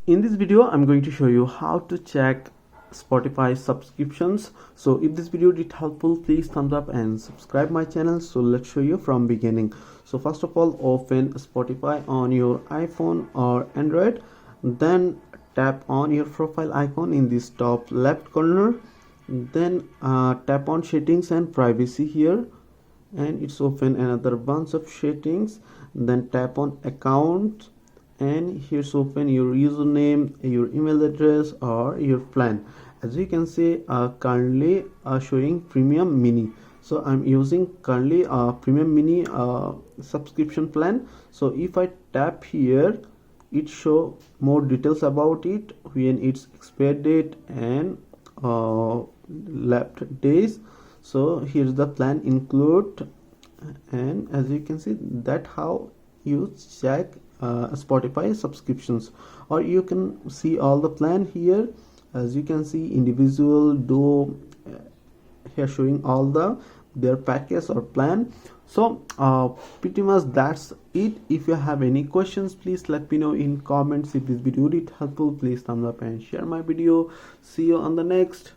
In this video I'm going to show you how to check Spotify subscriptions. So if this video did helpful, please thumbs up and subscribe my channel. So let's show you from beginning. So first of all, open Spotify on your iPhone or Android, then tap on your profile icon in this top left corner, then tap on settings and privacy here, and it's open another bunch of settings. Then tap on account, and here's open your username, your email address or your plan. As you can see, currently showing premium mini, so I'm using currently premium mini subscription plan. So if I tap here, it show more details about it, when its expired date and left days. So here's the plan include, and as you can see, that how you check Spotify subscriptions. Or you can see all the plan here. As you can see, individual, duo, here showing all their package or plan. So pretty much that's it. If you have any questions, please let me know in comments. If this video did helpful, please thumbs up and share my video. See you on the next.